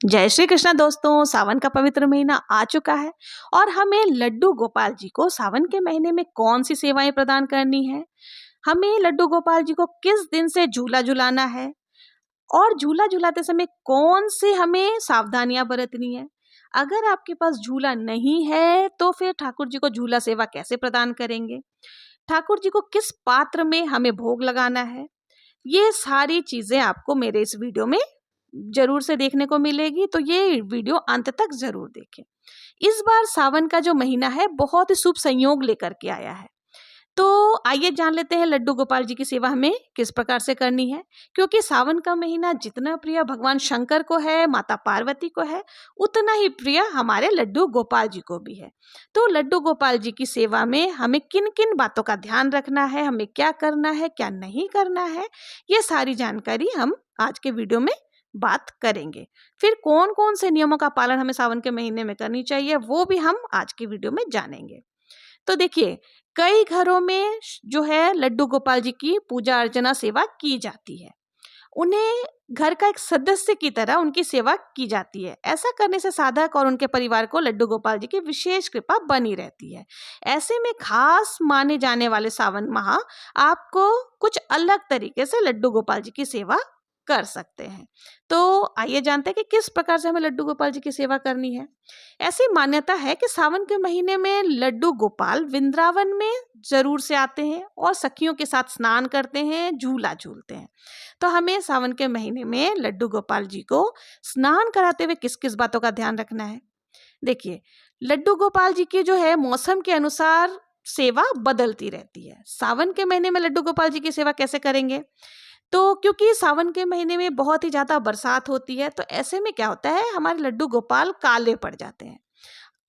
जय श्री कृष्ण दोस्तों। सावन का पवित्र महीना आ चुका है और हमें लड्डू गोपाल जी को सावन के महीने में कौन सी सेवाएं प्रदान करनी है। हमें लड्डू गोपाल जी को किस दिन से झूला झुलाना है और झूला झुलाते समय कौन सी हमें सावधानियां बरतनी है। अगर आपके पास झूला नहीं है तो फिर ठाकुर जी को झूला सेवा कैसे प्रदान करेंगे। ठाकुर जी को किस पात्र में हमें भोग लगाना है। ये सारी चीजें आपको मेरे इस वीडियो में जरूर से देखने को मिलेगी, तो ये वीडियो अंत तक जरूर देखें। इस बार सावन का जो महीना है बहुत ही शुभ संयोग लेकर के आया है। तो आइए जान लेते हैं लड्डू गोपाल जी की सेवा हमें किस प्रकार से करनी है। क्योंकि सावन का महीना जितना प्रिय भगवान शंकर को है, माता पार्वती को है, उतना ही प्रिय हमारे लड्डू गोपाल जी को भी है। तो लड्डू गोपाल जी की सेवा में हमें किन किन बातों का ध्यान रखना है, हमें क्या करना है, क्या नहीं करना है, ये सारी जानकारी हम आज के वीडियो में बात करेंगे। फिर कौन कौन से नियमों का पालन हमें सावन के महीने में करनी चाहिए वो भी हम आज के वीडियो में जानेंगे। तो देखिए, कई घरों में जो है लड्डू गोपाल जी की पूजा अर्चना सेवा की जाती है। उन्हें घर का एक सदस्य की तरह उनकी सेवा की जाती है। ऐसा करने से साधक और उनके परिवार को लड्डू गोपाल जी की विशेष कृपा बनी रहती है। ऐसे में खास माने जाने वाले सावन माह आपको कुछ अलग तरीके से लड्डू गोपाल जी की सेवा कर सकते हैं। तो आइए जानते हैं कि किस प्रकार से हमें लड्डू गोपाल जी की सेवा करनी है। ऐसी मान्यता है कि सावन के महीने में लड्डू गोपाल वृंदावन में जरूर से आते हैं और सखियों के साथ स्नान करते हैं, झूला झूलते हैं। तो हमें सावन के महीने में लड्डू गोपाल जी को स्नान कराते हुए किस किस बातों का ध्यान रखना है। देखिए, लड्डू गोपाल जी की जो है मौसम के अनुसार सेवा बदलती रहती है। सावन के महीने में लड्डू गोपाल जी की सेवा कैसे करेंगे। तो क्योंकि सावन के महीने में बहुत ही ज्यादा बरसात होती है, तो ऐसे में क्या होता है, हमारे लड्डू गोपाल काले पड़ जाते हैं।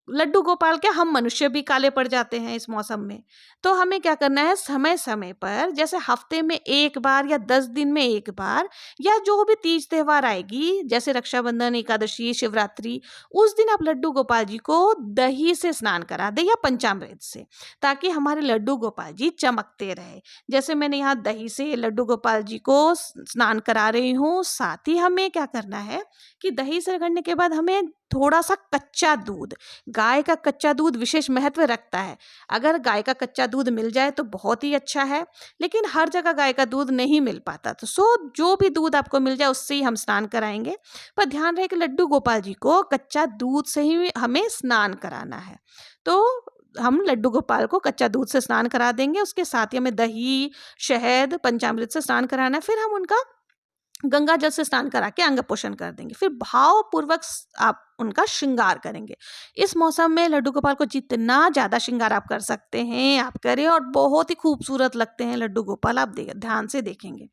लड्डू गोपाल क्या, हम मनुष्य भी काले पड़ जाते हैं इस मौसम में। तो हमें क्या करना है, समय समय पर जैसे हफ्ते में एक बार या 10 दिन में एक बार या जो भी तीज त्योहार आएगी जैसे रक्षाबंधन, एकादशी, शिवरात्रि, उस दिन आप लड्डू गोपाल जी को दही से स्नान करा दें या पंचामृत से, ताकि हमारे लड्डू गोपाल जी चमकते रहे। जैसे मैंने यहाँ दही से लड्डू गोपाल जी को स्नान करा रही हूँ। साथ ही हमें क्या करना है कि दही से रगड़ने के बाद हमें थोड़ा सा कच्चा दूध, गाय का कच्चा दूध विशेष महत्व रखता है। अगर गाय का कच्चा दूध मिल जाए तो बहुत ही अच्छा है, लेकिन हर जगह गाय का दूध नहीं मिल पाता, तो जो भी दूध आपको मिल जाए उससे ही हम स्नान कराएंगे। पर ध्यान रहे कि लड्डू गोपाल जी को कच्चा दूध से ही हमें स्नान कराना है। तो हम लड्डू गोपाल को कच्चा दूध से स्नान करा देंगे, उसके साथ ही हमें दही, शहद, पंचामृत से स्नान कराना है। फिर हम उनका गंगा जल से स्नान करा के अंग पोषण कर देंगे। फिर भाव पूर्वक आप उनका श्रृंगार करेंगे। इस मौसम में लड्डू गोपाल को जितना ज्यादा श्रृंगार आप कर सकते हैं आप करें, और बहुत ही खूबसूरत लगते हैं लड्डू गोपाल, आप ध्यान से देखेंगे।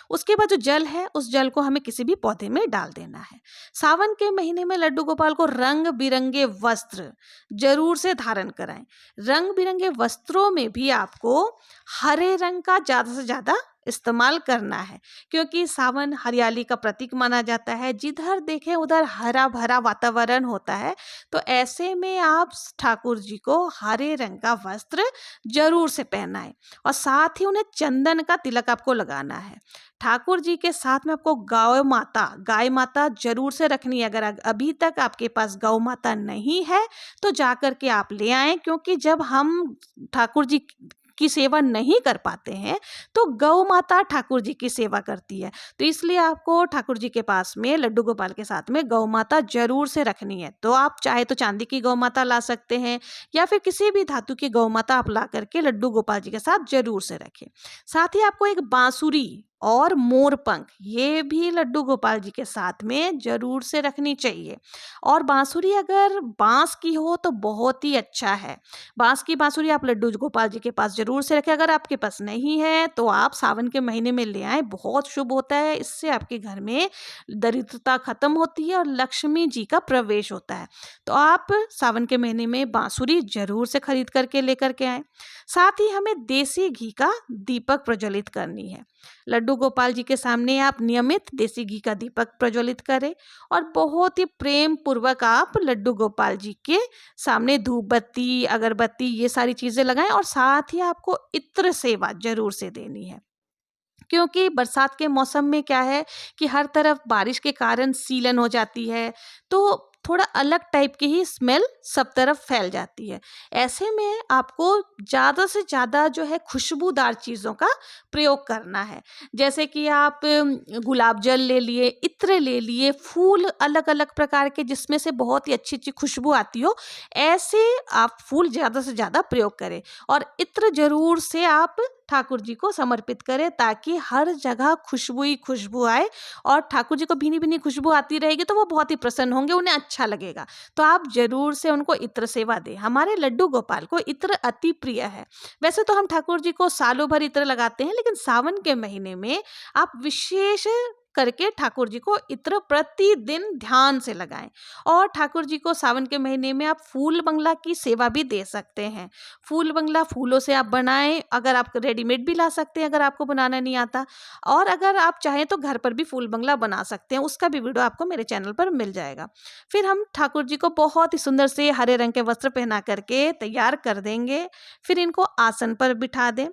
उसके बाद जो जल है उस जल को हमें किसी भी पौधे में डाल देना है। सावन के महीने में लड्डू गोपाल को रंग बिरंगे वस्त्र जरूर से धारण कराएं। रंग बिरंगे वस्त्रों में भी आपको हरे रंग का ज्यादा से ज्यादा इस्तेमाल करना है, क्योंकि सावन हरियाली का प्रतीक माना जाता है। जिधर देखें उधर हरा भरा वातावरण होता है। तो ऐसे में आप ठाकुर जी को हरे रंग का वस्त्र जरूर से पहनाएं और साथ ही उन्हें चंदन का तिलक आपको लगाना है। ठाकुर जी के साथ में आपको गाय माता जरूर से रखनी है। अगर अभी तक आपके पास गौ माता नहीं है तो जाकर के आप ले आएं, क्योंकि जब हम ठाकुर जी की सेवा नहीं कर पाते हैं तो गौ माता ठाकुर जी की सेवा करती है। तो इसलिए आपको ठाकुर जी के पास में लड्डू गोपाल के साथ में गौ माता जरूर से रखनी है। तो आप चाहे तो चांदी की गौ माता ला सकते हैं या फिर किसी भी धातु की गौ माता आप ला करके लड्डू गोपाल जी के साथ जरूर से रखें। साथ ही आपको एक बांसुरी और मोर पंख ये भी लड्डू गोपाल जी के साथ में जरूर से रखनी चाहिए। और बांसुरी अगर बांस की हो तो बहुत ही अच्छा है। बांस की बांसुरी आप लड्डू गोपाल जी के पास जरूर से रखें। अगर आपके पास नहीं है तो आप सावन के महीने में ले आएं, बहुत शुभ होता है। इससे आपके घर में दरिद्रता खत्म होती है और लक्ष्मी जी का प्रवेश होता है। तो आप सावन के महीने में बांसुरी जरूर से खरीद करके लेकर के आएं। साथ ही हमें देसी घी का दीपक प्रज्वलित करनी है। लड्डू गोपाल जी के सामने आप नियमित देसी घी का दीपक प्रज्वलित करें और बहुत ही प्रेम पूर्वक आप लड्डू गोपाल जी के सामने धूप बत्ती, अगरबत्ती ये सारी चीजें लगाएं। और साथ ही आपको इत्र सेवा जरूर से देनी है, क्योंकि बरसात के मौसम में क्या है कि हर तरफ बारिश के कारण सीलन हो जाती है, तो थोड़ा अलग टाइप की ही स्मेल सब तरफ फैल जाती है। ऐसे में आपको ज़्यादा से ज़्यादा जो है खुशबूदार चीज़ों का प्रयोग करना है। जैसे कि आप गुलाब जल ले लिए, इत्र ले लिए, फूल अलग-अलग प्रकार के जिसमें से बहुत ही अच्छी-अच्छी खुशबू आती हो, ऐसे आप फूल ज़्यादा से ज़्यादा प्रयोग करें। और इत्र ज़रूर से आप ठाकुर जी को समर्पित करें, ताकि हर जगह खुशबू ही खुशबू आए, और ठाकुर जी को भीनी-भीनी खुशबू आती रहेगी तो वो बहुत ही प्रसन्न होंगे, उन्हें अच्छा लगेगा। तो आप ज़रूर से उनको इत्र सेवा दें। हमारे लड्डू गोपाल को इत्र अति प्रिय है। वैसे तो हम ठाकुर जी को सालों भर इत्र लगाते हैं, लेकिन सावन के महीने में आप विशेष करके ठाकुर जी को इत्र प्रतिदिन ध्यान से लगाएं। और ठाकुर जी को सावन के महीने में आप फूल बंगला की सेवा भी दे सकते हैं। फूल बंगला फूलों से आप बनाएं, अगर आप रेडीमेड भी ला सकते हैं अगर आपको बनाना नहीं आता, और अगर आप चाहें तो घर पर भी फूल बंगला बना सकते हैं। उसका भी वीडियो आपको मेरे चैनल पर मिल जाएगा। फिर हम ठाकुर जी को बहुत ही सुंदर से हरे रंग के वस्त्र पहना करके तैयार कर देंगे। फिर इनको आसन पर बिठा दें।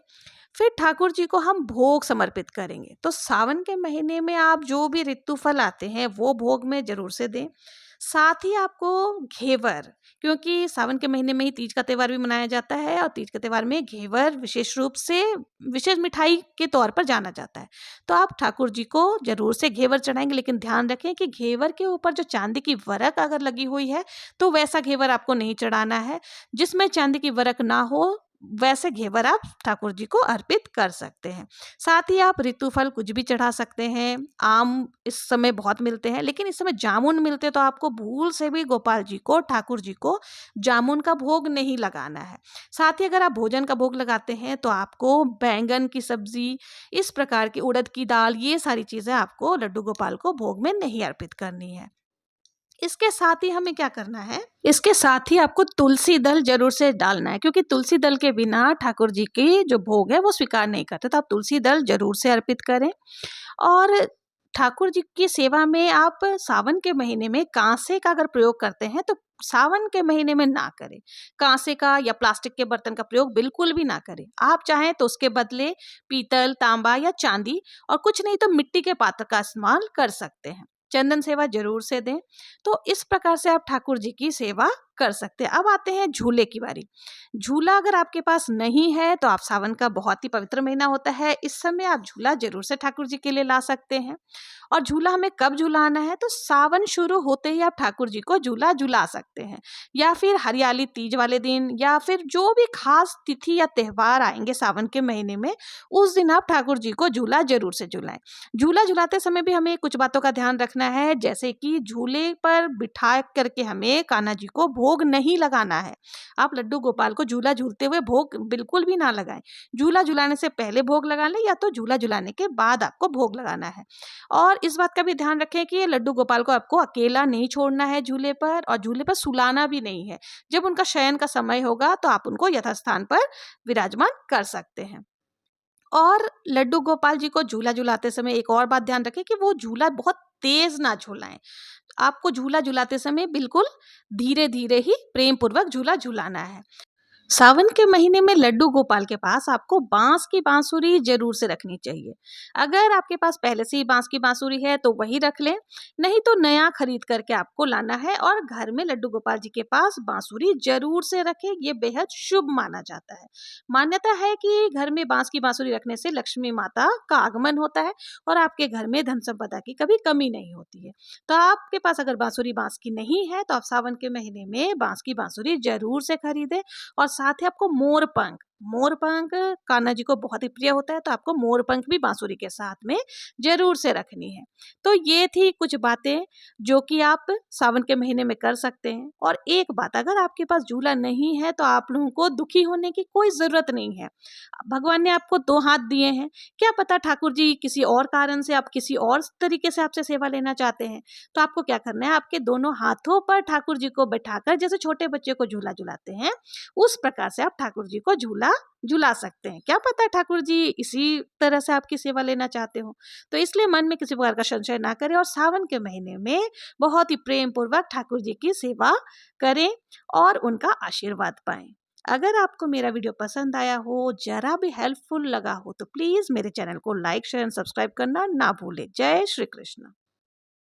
फिर ठाकुर जी को हम भोग समर्पित करेंगे। तो सावन के महीने में आप जो भी ऋतु फल आते हैं वो भोग में जरूर से दें। साथ ही आपको घेवर, क्योंकि सावन के महीने में ही तीज का त्योहार भी मनाया जाता है, और तीज के त्योहार में घेवर विशेष रूप से विशेष मिठाई के तौर पर जाना जाता है। तो आप ठाकुर जी को जरूर से घेवर चढ़ाएंगे, लेकिन ध्यान रखें कि घेवर के ऊपर जो चांदी की वरक अगर लगी हुई है तो वैसा घेवर आपको नहीं चढ़ाना है। जिसमें चांदी की वरक ना हो वैसे घेवर आप ठाकुर जी को अर्पित कर सकते हैं। साथ ही आप ऋतु फल कुछ भी चढ़ा सकते हैं। आम इस समय बहुत मिलते हैं, लेकिन इस समय जामुन मिलते, तो आपको भूल से भी गोपाल जी को, ठाकुर जी को जामुन का भोग नहीं लगाना है। साथ ही अगर आप भोजन का भोग लगाते हैं तो आपको बैंगन की सब्जी, इस प्रकार की उड़द की दाल, ये सारी चीजें आपको लड्डू गोपाल को भोग में नहीं अर्पित करनी है। इसके साथ ही हमें क्या करना है, इसके साथ ही आपको तुलसी दल जरूर से डालना है, क्योंकि तुलसी दल के बिना ठाकुर जी की जो भोग है वो स्वीकार नहीं करते। तो आप तुलसी दल जरूर से अर्पित करें। और ठाकुर जी की सेवा में आप सावन के महीने में कांसे का अगर प्रयोग करते हैं तो सावन के महीने में ना करें। कांसे का या प्लास्टिक के बर्तन का प्रयोग बिल्कुल भी ना करें। आप चाहें तो उसके बदले पीतल, तांबा या चांदी, और कुछ नहीं तो मिट्टी के पात्र का इस्तेमाल कर सकते हैं। चंदन सेवा जरूर से दें। तो इस प्रकार से आप ठाकुर जी की सेवा कर सकते हैं। अब आते हैं झूले की बारी। झूला अगर आपके पास नहीं है तो आप, सावन का बहुत ही पवित्र महीना होता है, इस समय आप झूला जरूर से ठाकुर जी के लिए ला सकते हैं। और झूला हमें कब झूलाना है, तो सावन शुरू होते ही आप ठाकुर जी को झूला झूला सकते हैं, या फिर हरियाली तीज वाले दिन, या फिर जो भी खास तिथि या त्योहार आएंगे सावन के महीने में, उस दिन आप ठाकुर जी को झूला जरूर से झूलाएं। झूला झूलाते समय भी हमें कुछ बातों का ध्यान रखना है, जैसे कि झूले पर बिठा करके हमें कान्हा जी को भोग नहीं लगाना है। आप लड्डू गोपाल को झूला झूलते हुए भोग बिल्कुल भी ना लगाएं। झूला झुलाने से पहले भोग लगा लें, या तो झूला झुलाने के बाद आपको भोग लगाना है। और इस बात का भी ध्यान रखें कि लड्डू गोपाल को आपको अकेला नहीं छोड़ना है झूले पर, और झूले पर सुलाना भी नहीं है। जब उनका शयन का समय होगा तो आप उनको यथास्थान पर विराजमान कर सकते हैं। और लड्डू गोपाल जी को झूला झुलाते समय एक और बात ध्यान रखें कि वो झूला बहुत तेज ना झुलाएं। आपको झूला झुलाते समय बिल्कुल धीरे धीरे ही प्रेम पूर्वक झूला झुलाना है। सावन के महीने में लड्डू गोपाल के पास आपको बांस की बांसुरी जरूर से रखनी चाहिए। अगर आपके पास पहले से ही बांस की बांसुरी है तो वही रख लें, नहीं तो नया खरीद करके आपको लाना है। और घर में लड्डू गोपाल जी के पास बांसुरी जरूर से रखें, ये बेहद शुभ माना जाता है। मान्यता है कि घर में बांस की बांसुरी रखने से लक्ष्मी माता का आगमन होता है, और आपके घर में धन संपदा की कभी कमी नहीं होती है। तो आपके पास अगर बांसुरी बांस की नहीं है तो आप सावन के महीने में बांस की बांसुरी जरूर से खरीदें। और साथ ही आपको मोर पंख कान्हा जी को बहुत ही प्रिय होता है, तो आपको मोर पंख भी बांसुरी के साथ में जरूर से रखनी है। तो ये थी कुछ बातें जो कि आप सावन के महीने में कर सकते हैं। और एक बात, अगर आपके पास झूला नहीं है तो आप लोगों को दुखी होने की कोई जरूरत नहीं है। भगवान ने आपको दो हाथ दिए हैं, क्या पता ठाकुर जी किसी और कारण से, आप किसी और तरीके से आपसे सेवा लेना चाहते हैं। तो आपको क्या करना है, आपके दोनों हाथों पर ठाकुर जी को बैठाकर, जैसे छोटे बच्चे को झूला झुलाते हैं उस प्रकार से आप ठाकुर जी को झूला झुला सकते हैं। क्या पता ठाकुर जी इसी तरह से आपकी सेवा लेना चाहते हो। तो इसलिए मन में किसी प्रकार का संशय ना करें, और सावन के महीने में बहुत ही प्रेम पूर्वक ठाकुर जी की सेवा करें और उनका आशीर्वाद पाएं। अगर आपको मेरा वीडियो पसंद आया हो, जरा भी हेल्पफुल लगा हो, तो प्लीज़ मेरे चैनल को लाइक, शेयर एंड सब्सक्राइब करना ना भूलें। जय श्री कृष्ण।